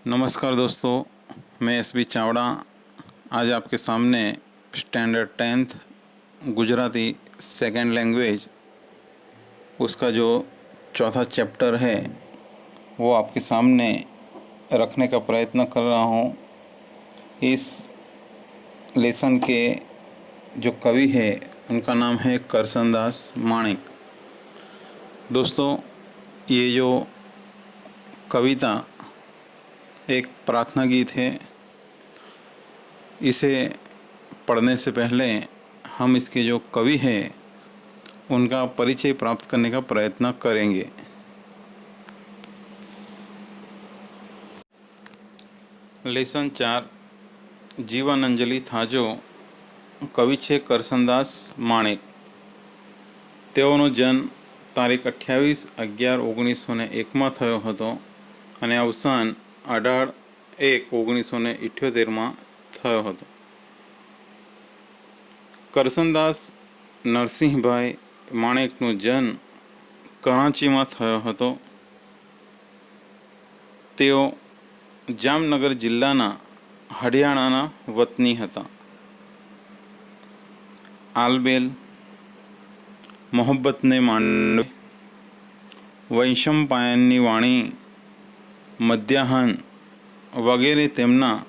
नमस्कार दोस्तों, मैं एस बी चावड़ा आज आपके सामने standard 10th Gujarati second language उसका जो चौथा चैप्टर है वो आपके सामने रखने का प्रयत्न कर रहा हूँ। इस लेसन के जो कवि है उनका नाम है करसनदास माणिक। दोस्तों, ये जो कविता एक प्रार्थना गीत है। इसे पढ़ने से पहले हम इसके जो कवि हैं उनका परिचय प्राप्त करने का प्रयत्न करेंगे। लेसन 4 जीवन अंजलि थाजो कवि છે કરસનદાસ માણેક। તેઓનો જન્મ તારીખ 28/11/1901 થયો હતો અને અવસાન 18/1/1978 થયો હતો। કરસનદાસ નરસિંહભાઈ માણેકનો જન્મ કરાંચીમાં થયો હતો। તેઓ જામનગર જિલ્લાના હરિયાણાના વતની હતા। આલબેલ, મોહબ્બતને માંડવે, વૈશંપાયનની વાણી, મધ્યાહન વગેરે તેમના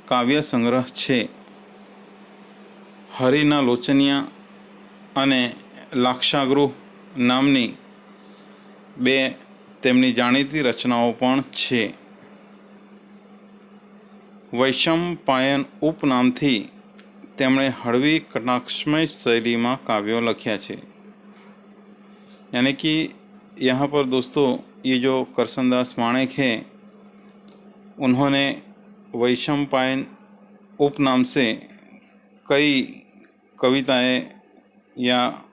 કાવ્ય સંગ્રહ છે। હરિના લોચનિયા અને લાક્ષાગૃહ નામની બે તેમની જાણીતી રચનાઓ પણ છે। વૈશંપાયન ઉપનામથી તેમણે हड़वी कटाक्षमय शैली में काव्यों लख्या है। यानी कि यहाँ पर दोस्तों ये जो करसनदास माणेक है उन्होंने वैशंपायन उपनाम से कई कविताएं या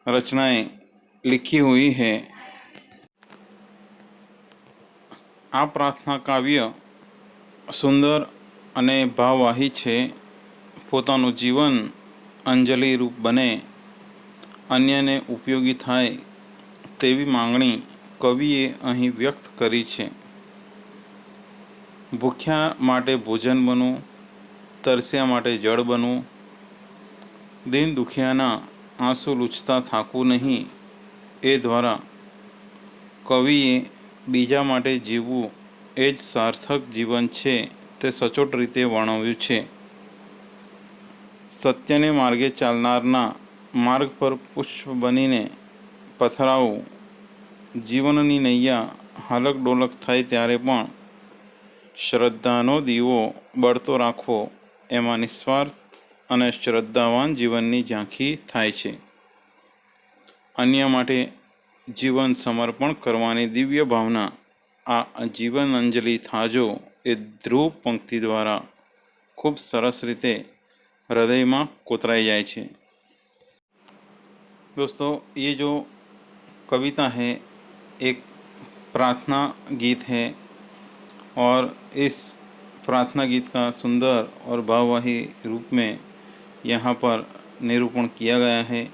रचनाएं लिखी हुई है। आ प्रार्थना काव्य सुंदर अने भाववाही है। પોતાનું જીવન અંજલિ રૂપ બને, અન્યને ઉપયોગી થાય તેવી માંગણી કવિએ અહીં વ્યક્ત કરી છે। ભૂખ્યા માટે ભોજન બનવું, તરસ્યા માટે જળ બનવું, દીન દુખિયાના આંસુ લૂછતા થાકવું નહીં, એ દ્વારા કવિએ બીજા માટે જીવવું એ જ સાર્થક જીવન છે તે સચોટ રીતે વર્ણવ્યું છે। સત્યને માર્ગે ચાલનારના માર્ગ પર પુષ્પ બનીને પથરાવું, જીવનની નૈયા હાલક ડોલક થાય ત્યારે પણ શ્રદ્ધાનો દીવો બળતો રાખવો, એમાં નિસ્વાર્થ અને શ્રદ્ધાવાન જીવનની ઝાંખી થાય છે। અન્ય માટે જીવન સમર્પણ કરવાની દિવ્ય ભાવના આ જીવન અંજલિ થાજો એ ધ્રુવ પંક્તિ દ્વારા ખૂબ સરસ રીતે हृदय में कोतराई जाए छे। दोस्तों, ये जो कविता है एक प्रार्थना गीत है और इस प्रार्थना गीत का सुंदर और भाववाही रूप में यहाँ पर निरूपण किया गया है,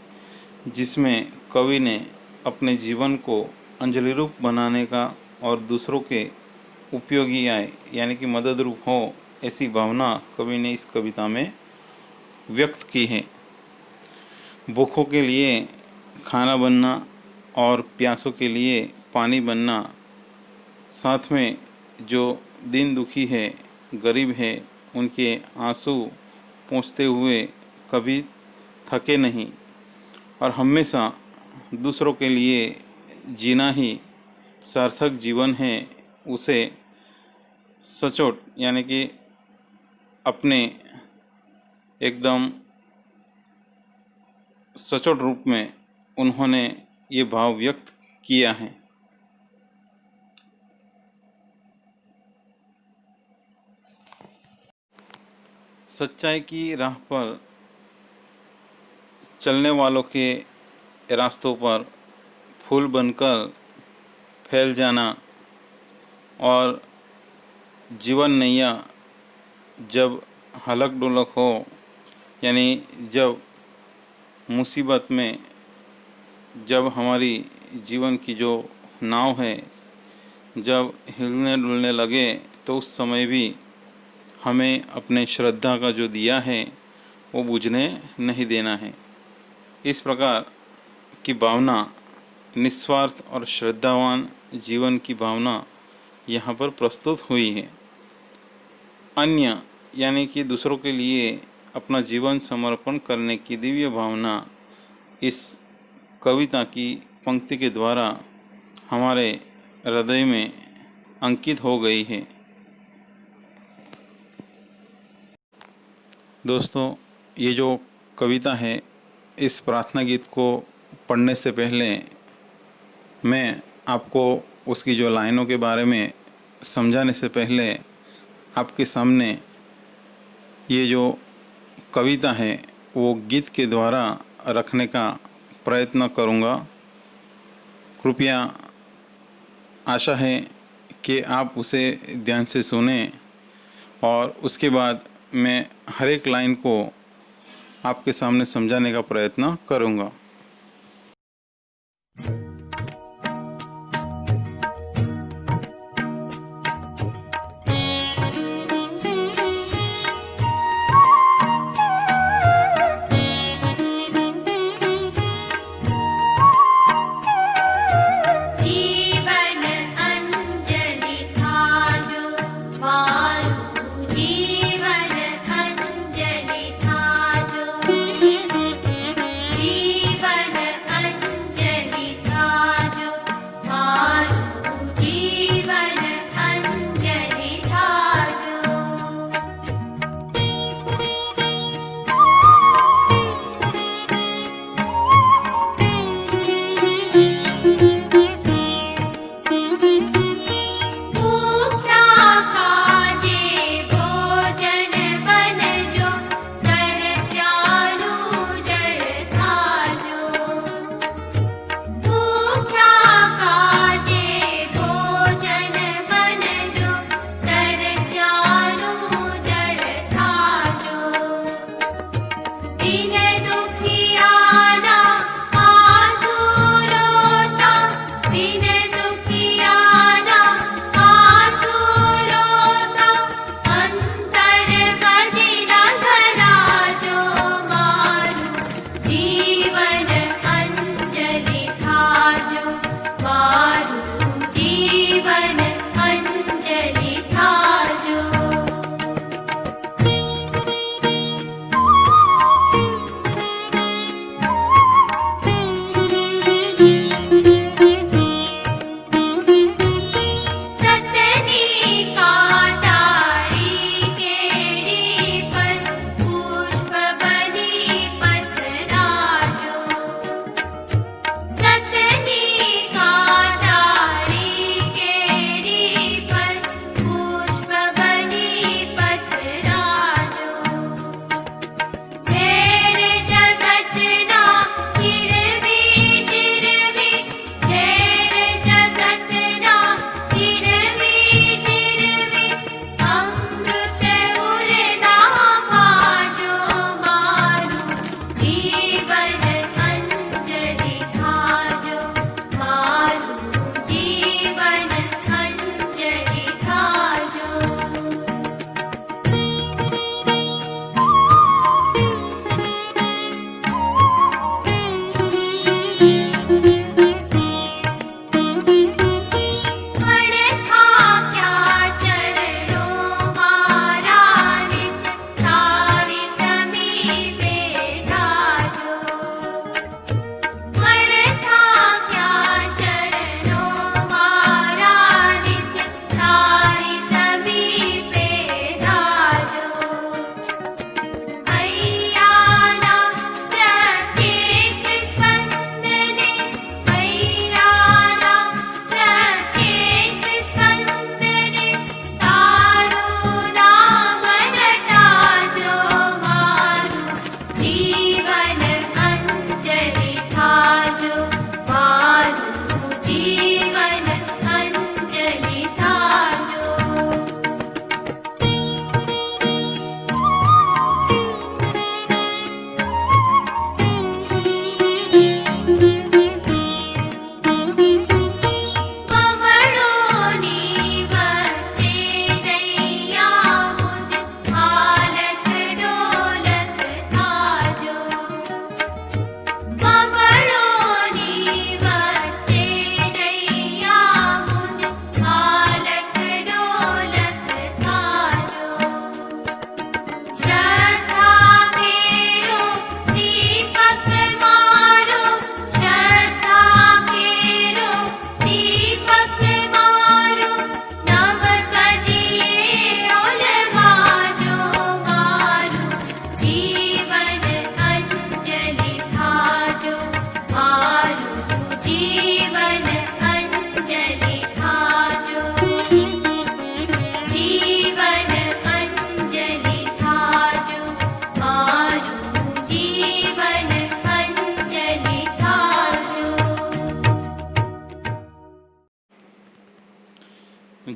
जिसमें कवि ने अपने जीवन को अंजलि रूप बनाने का और दूसरों के उपयोगी आए यानी कि मदद रूप हो ऐसी भावना कवि ने इस कविता में व्यक्त की है। भूखों के लिए खाना बनना और प्यासों के लिए पानी बनना, साथ में जो दीन दुखी है, गरीब है, उनके आंसू पोंछते हुए कभी थके नहीं और हमेशा दूसरों के लिए जीना ही सार्थक जीवन है, उसे सचोट यानी कि अपने एकदम सचोट रूप में उन्होंने ये भाव व्यक्त किया है। सच्चाई की राह पर चलने वालों के रास्तों पर फूल बनकर फैल जाना और जीवन नैया जब हलक डोलक हो यानी जब मुसीबत में जब हमारी जीवन की जो नाव है जब हिलने डुलने लगे तो उस समय भी हमें अपने श्रद्धा का जो दिया है वो बुझने नहीं देना है। इस प्रकार की भावना, निस्वार्थ और श्रद्धावान जीवन की भावना यहाँ पर प्रस्तुत हुई है। अन्य यानी कि दूसरों के लिए अपना जीवन समर्पण करने की दिव्य भावना इस कविता की पंक्ति के द्वारा हमारे हृदय में अंकित हो गई है। दोस्तों, ये जो कविता है, इस प्रार्थना गीत को पढ़ने से पहले मैं आपको उसकी जो लाइनों के बारे में समझाने से पहले आपके सामने ये जो कविता है वो गीत के द्वारा रखने का प्रयत्न करूँगा। कृपया आशा है कि आप उसे ध्यान से सुनें और उसके बाद मैं हर एक लाइन को आपके सामने समझाने का प्रयत्न करूँगा। जीवन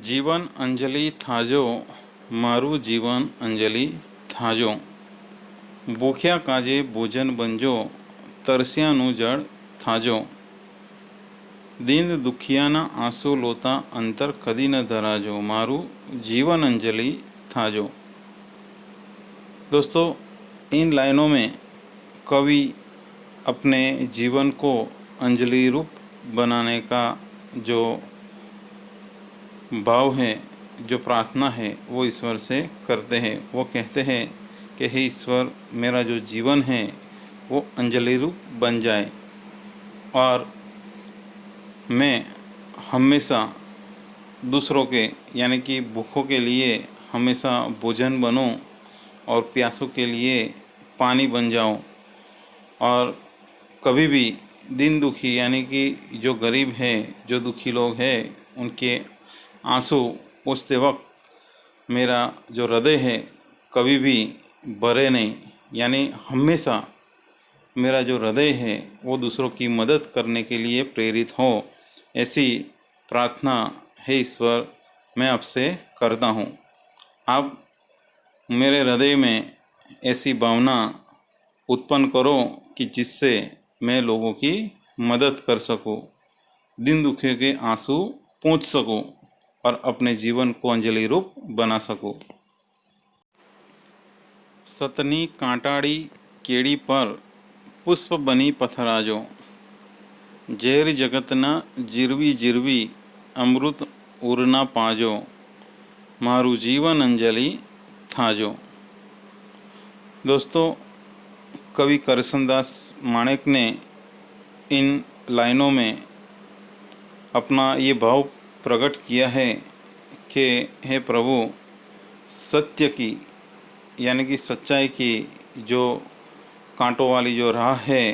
જીવન અંજલિ થાજો મારું જીવન અંજલિ થાજો ભૂખ્યા કાજે ભોજન બનજો તરસ્યાનું જળ થાજો દીન દુખિયાના આંસુ લોતા અંતર કદી ન ધરાજો મારું जीवन अंजलि थाजो। दोस्तों, इन लाइनों में कवि अपने जीवन को अंजलि रूप बनाने का जो भाव है, जो प्रार्थना है, वो ईश्वर से करते हैं। वो कहते हैं कि हे ईश्वर, मेरा जो जीवन है वो अंजलि रूप बन जाए और मैं हमेशा दूसरों के यानी कि भूखों के लिए हमेशा भोजन बनूं और प्यासों के लिए पानी बन जाऊं और कभी भी दिन दुखी यानी कि जो गरीब है, जो दुखी लोग हैं, उनके आंसू पोंछते वक्त मेरा जो हृदय है कभी भी भरे नहीं, यानी हमेशा मेरा जो हृदय है वो दूसरों की मदद करने के लिए प्रेरित हो, ऐसी प्रार्थना हे ईश्वर मैं आपसे करता हूँ। आप मेरे हृदय में ऐसी भावना उत्पन्न करो कि जिससे मैं लोगों की मदद कर सकूँ, दिन दुखियों के आंसू पोंछ सकूँ और अपने जीवन को अंजलि रूप बना सकूँ। सतनी कांटाड़ी केड़ी पर पुष्प बनी पथराजो ઝેર જગતના જીરવી જીરવી અમૃત ઉરના પાજો મારું जीवन अंजलि थाजो। दोस्तों, कवि करसनदास माणेक ने इन लाइनों में अपना ये भाव प्रकट किया है कि हे प्रभु, सत्य की यानी कि सच्चाई की जो कांटों वाली जो राह है,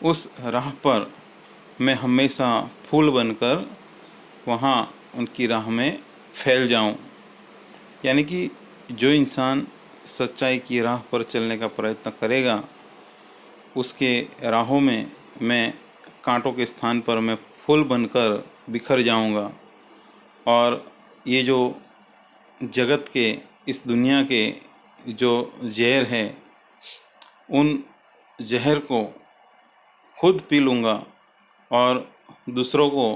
उस राह पर मैं हमेशा फूल बनकर वहाँ उनकी राह में फैल जाऊं। यानी कि जो इंसान सच्चाई की राह पर चलने का प्रयत्न करेगा, उसके राहों में मैं कांटों के स्थान पर मैं फूल बनकर बिखर जाऊंगा और ये जो जगत के, इस दुनिया के जो जहर है, उन जहर को खुद पी लूँगा और दूसरों को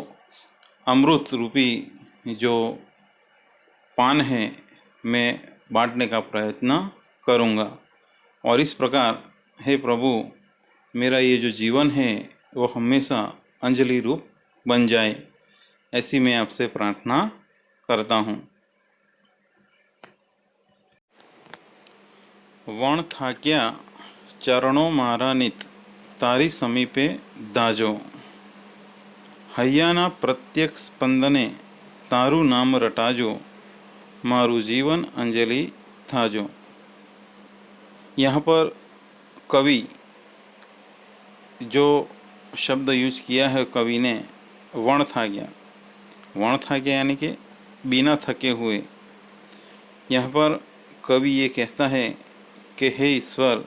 अमृत रूपी जो पान है मैं बांटने का प्रयत्न करूँगा। और इस प्रकार हे प्रभु, मेरा ये जो जीवन है वो हमेशा अंजलि रूप बन जाए, ऐसी मैं आपसे प्रार्थना करता हूँ। वण थाक्या चरणों मारा नित तारी समीपे दाजो हૈયાના प्रत्येक स्पंदने तारू नाम रटाजो मारू जीवन अंजलि थाजो। यहाँ पर कवि जो शब्द यूज किया है कवि ने, वण था गया यानी कि बिना थके हुए। यहाँ पर कवि ये कहता है कि हे ईश्वर,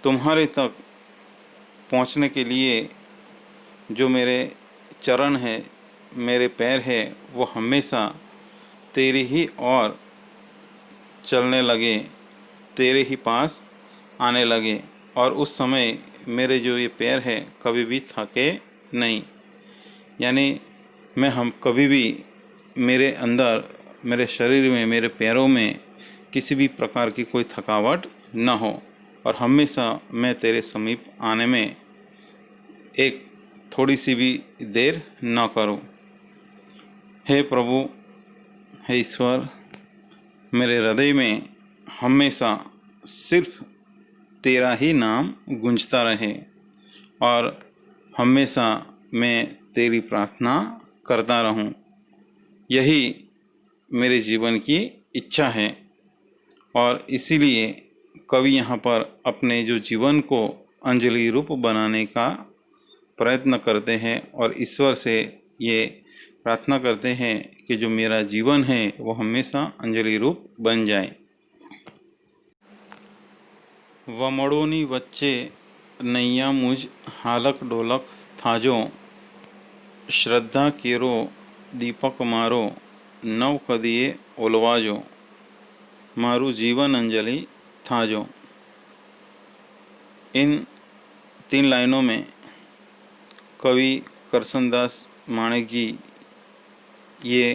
तुम्हारे तक पहुँचने के लिए जो मेरे चरण है, मेरे पैर है, वो हमेशा तेरी ही ओर चलने लगे, तेरे ही पास आने लगे और उस समय मेरे जो ये पैर है कभी भी थके नहीं। यानी मैं कभी भी मेरे अंदर, मेरे शरीर में, मेरे पैरों में किसी भी प्रकार की कोई थकावट न हो और हमेशा मैं तेरे समीप आने में एक थोड़ी सी भी देर न करूं। हे प्रभु, हे ईश्वर, मेरे हृदय में हमेशा सिर्फ तेरा ही नाम गूंजता रहे और हमेशा मैं तेरी प्रार्थना करता रहूं। यही मेरे जीवन की इच्छा है और इसीलिए कवि यहाँ पर अपने जो जीवन को अंजलि रूप बनाने का प्रयत्न करते हैं और ईश्वर से ये प्रार्थना करते हैं कि जो मेरा जीवन है वो हमेशा अंजलि रूप बन जाए। वमड़ोनी वच्चे नैया मुझ हालक डोलक थाजो श्रद्धा केरो દીપક મારો નવ કદીએ ઓલવાજો, मारू जीवन अंजलि थाजो। इन 3 लाइनों में कवि करसनदास माणिक जी ये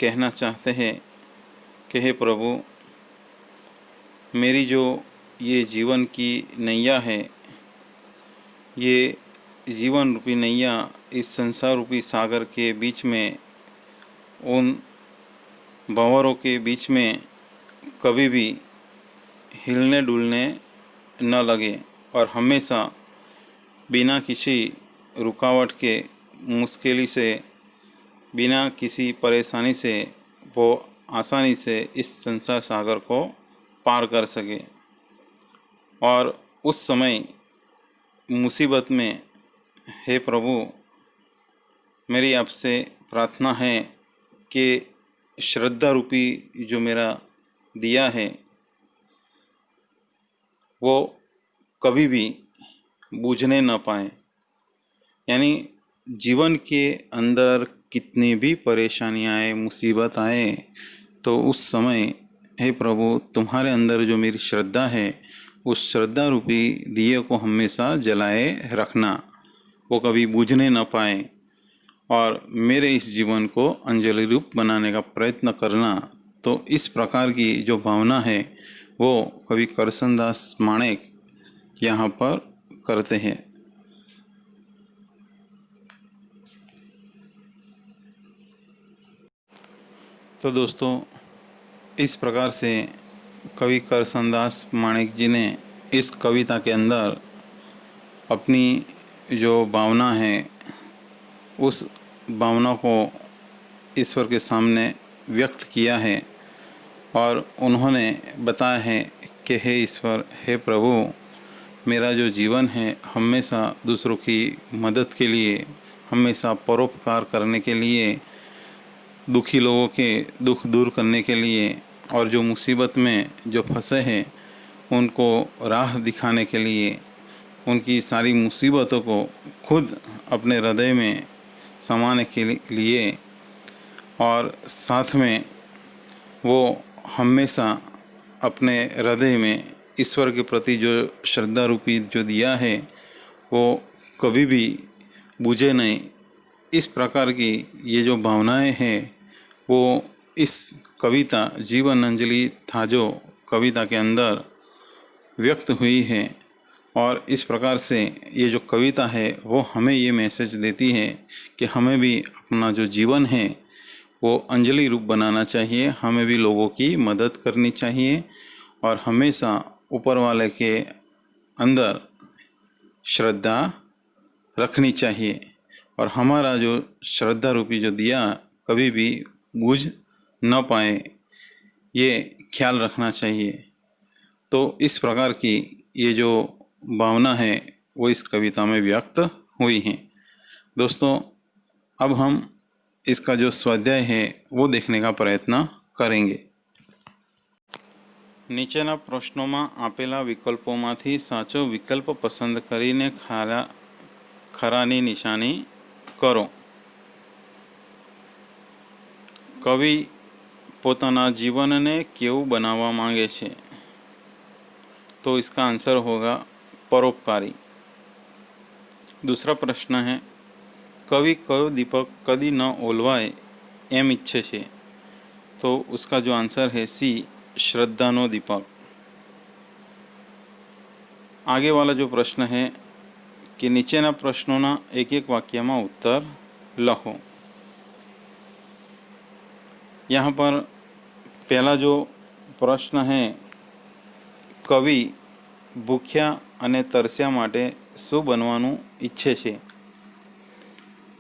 कहना चाहते हैं कि हे प्रभु, मेरी जो ये जीवन की नैया है, ये जीवन रूपी नैया इस संसार रूपी सागर के बीच में, उन भंवरों के बीच में कभी भी हिलने डुलने न लगे और हमेशा बिना किसी रुकावट के, मुश्किल से, बिना किसी परेशानी से वो आसानी से इस संसार सागर को पार कर सके। और उस समय मुसीबत में हे प्रभु, मेरी आपसे प्रार्थना है कि श्रद्धा रूपी जो मेरा दिया है वो कभी भी बुझने न पाए। यानी जीवन के अंदर कितनी भी परेशानियाँ आए, मुसीबत आए, तो उस समय हे प्रभु, तुम्हारे अंदर जो मेरी श्रद्धा है, उस श्रद्धा रूपी दिए को हमेशा जलाए रखना, वो कभी बुझने न पाए और मेरे इस जीवन को अंजलि रूप बनाने का प्रयत्न करना। तो इस प्रकार की जो भावना है वो कवि करसनदास माणिक यहाँ पर करते हैं। तो दोस्तों, इस प्रकार से कवि करसनदास माणिक जी ने इस कविता के अंदर अपनी जो भावना है, उस भावना को ईश्वर के सामने व्यक्त किया है और उन्होंने बताया है कि हे ईश्वर, हे प्रभु, मेरा जो जीवन है हमेशा दूसरों की मदद के लिए, हमेशा परोपकार करने के लिए, दुखी लोगों के दुख दूर करने के लिए और जो मुसीबत में जो फंसे हैं उनको राह दिखाने के लिए, उनकी सारी मुसीबतों को खुद अपने हृदय में समाने के लिए और साथ में वो हमेशा अपने हृदय में ईश्वर के प्रति जो श्रद्धा रूपी जो दिया है वो कभी भी बुझे नहीं। इस प्रकार की ये जो भावनाएं हैं वो इस कविता जीवन अंजलि थाजो कविता के अंदर व्यक्त हुई है। और इस प्रकार से ये जो कविता है वो हमें ये मैसेज देती है कि हमें भी अपना जो जीवन है वो अंजलि रूप बनाना चाहिए, हमें भी लोगों की मदद करनी चाहिए और हमेशा ऊपर वाले के अंदर श्रद्धा रखनी चाहिए और हमारा जो श्रद्धा रूपी जो दिया कभी भी बुझ न पाए, ये ख्याल रखना चाहिए। तो इस प्रकार की ये जो भावना है वो इस कविता में व्यक्त हुई है। दोस्तों, अब हम इसका जो स्वाध्याय है वो देखने का प्रयत्न करेंगे। નીચેના પ્રશ્નોમાં આપેલા વિકલ્પોમાંથી સાચો વિકલ્પ પસંદ કરીને ખરાની નિશાની કરો। કવિ પોતાના જીવનને કેવું બનાવવા માંગે છે? तो इसका आंसर होगा परोपकारी। दूसरा प्रश्न है, कवि कयो दीपक कदी न ओलवाए एम इच्छे छे? तो उसका जो आंसर है सी, श्रद्धानो दीपक। आगे वाला जो प्रश्न है कि नीचेना प्रश्नोना एक एक वाक्य में उत्तर लखो। यहाँ पर पहला जो प्रश्न है, कवि भूख्या अने तरस्या माटे शू बनवानुं इच्छे छे?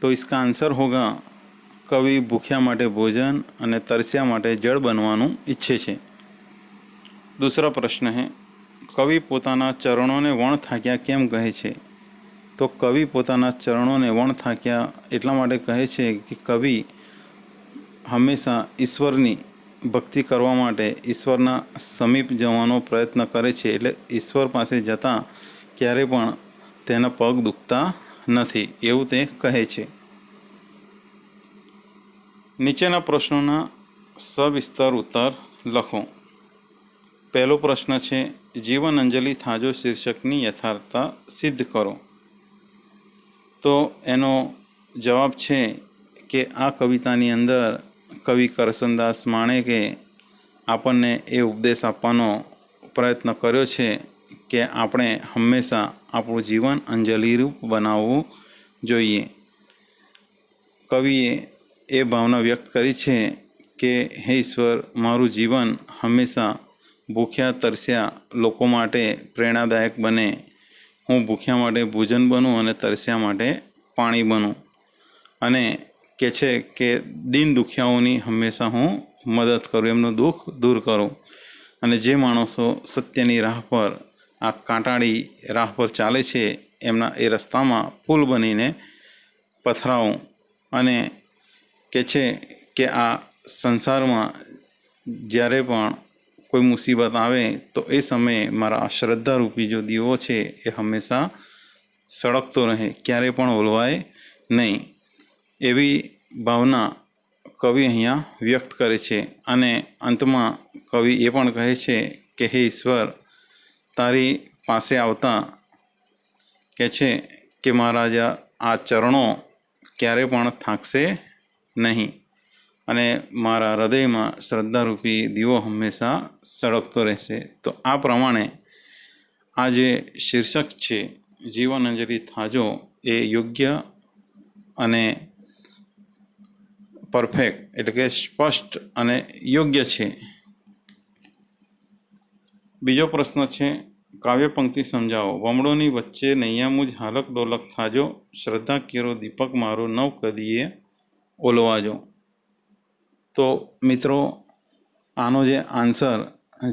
तो इसका आंसर होगा कवि भूख्या माटे भोजन अने तरस्या माटे जल बनवानुं इच्छे छे। दूसरा प्रश्न है, कवि पोताना चरणों ने वण थाक्या केम कहे छे? तो कवि पोताना चरणों ने वण थाक्या एटला माटे कहे छे कि कवि हमेशा ईश्वरनी भक्ति करवा माटे ईश्वरना समीप जवानो प्रयत्न करे छे, एटले ईश्वर पासे जता क्यारे पण तेना पग दुखता नथी एवुं ते कहे छे। નીચેના પ્રશ્નોના સવિસ્તર ઉત્તર લખો। પહેલો પ્રશ્ન છે, જીવન અંજલિ થાજો શીર્ષકની યથાર્થતા સિદ્ધ કરો। તો એનો જવાબ છે કે આ કવિતાની અંદર કવિ કરસનદાસ માણેકે આપણને એ ઉપદેશ આપવાનો પ્રયત્ન કર્યો છે કે આપણે હંમેશા આપણું જીવન અંજલિરૂપ બનાવવું જોઈએ। કવિએ એ ભાવના વ્યક્ત કરી છે કે હે ઈશ્વર, મારું જીવન હંમેશા ભૂખ્યા તરસ્યા લોકો માટે પ્રેરણાદાયક બને। હું ભૂખ્યા માટે ભોજન બનું અને તરસ્યા માટે પાણી બનું। અને કહે છે કે દીન દુખિયાઓની હંમેશા હું મદદ કરું, એમનું દુઃખ દૂર કરું। અને જે માણસો સત્યની રાહ પર, આ કાંટાળી રાહ પર ચાલે છે, એમના એ રસ્તામાં પુલ બનીને પથરાવું। અને કહે છે કે આ સંસારમાં જ્યારે પણ કોઈ મુસીબત આવે તો એ સમયે મારા શ્રદ્ધારૂપી જો દીવો છે એ હંમેશા સળગતો રહે, ક્યારે પણ ઓલવાય નહીં। એવી ભાવના કવિ અહીંયા વ્યક્ત કરે છે। અને અંતમાં કવિ એ પણ કહે છે કે હે ઈશ્વર, તારી પાસે આવતા કહે છે કે મારા આ ચરણો ક્યારે પણ થાકશે નહીં અને મારા હૃદયમાં શ્રદ્ધારૂપી દીવો હંમેશા સળગતો રહેશે। તો આ પ્રમાણે આ જે શીર્ષક છે જીવન અંજલિ થાજો એ યોગ્ય અને પરફેક્ટ એટલે કે સ્પષ્ટ અને યોગ્ય છે। બીજો પ્રશ્ન છે, કાવ્ય પંક્તિ સમજાવો। વમળોની વચ્ચે નૈયા મુજ હાલક ડોલક થાજો, શ્રદ્ધા કેરો દીપક મારો નવ કદીએ ઓલવાજો। તો મિત્રો, આનો જે આન્સર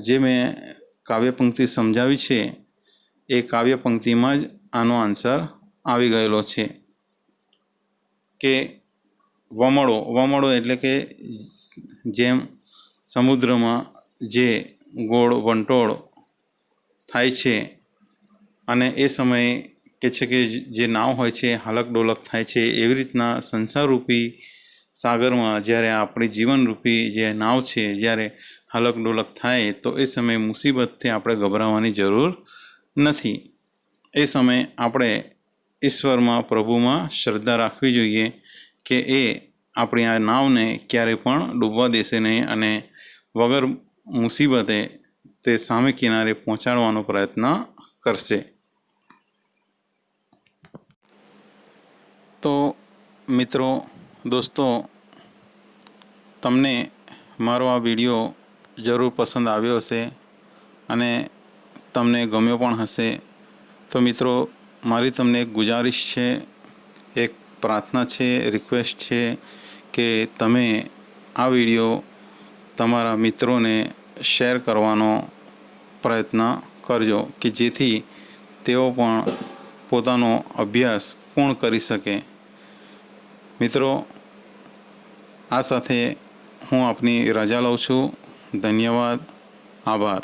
જે મેં કાવ્ય પંક્તિ સમજાવી છે એ કાવ્ય પંક્તિમાં જ આનો આન્સર આવી ગયેલો છે કે વમળો એટલે કે જેમ સમુદ્રમાં જે ગોળ વંટોળ થાય છે અને એ સમયે કહે છે કે જે નાવ હોય છે હાલક ડોલક થાય છે, એવી રીતના સંસારરૂપી સાગરમાં જ્યારે આપણી જીવનરૂપી જે નાવ છે જ્યારે હાલક ડોલક થાય તો એ સમયે મુસીબતથી આપણે ગભરાવાની જરૂર નથી। એ સમયે આપણે ઈશ્વરમાં, પ્રભુમાં શ્રદ્ધા રાખવી જોઈએ કે એ આપણી આ નાવને ક્યારે પણ ડૂબવા દેશે નહીં અને વગર મુસીબતે તે સામે કિનારે પહોંચાડવાનો પ્રયત્ન કરશે। તો મિત્રો, દોસ્તો, તમને મારો આ વિડીયો જરૂર પસંદ આવ્યો હશે અને તમને ગમ્યો પણ હશે। તો મિત્રો, મારી તમને એક ગુજારિશ છે, એક પ્રાર્થના છે, રિક્વેસ્ટ છે કે તમે આ વિડીયો તમારા મિત્રોને શેર કરવાનો પ્રયત્ન કરજો કે જેથી તેઓ પણ પોતાનો અભ્યાસ પૂર્ણ કરી શકે। મિત્રો, આ સાથે હું આપની રજા લઉં છું। ધન્યવાદ, આભાર।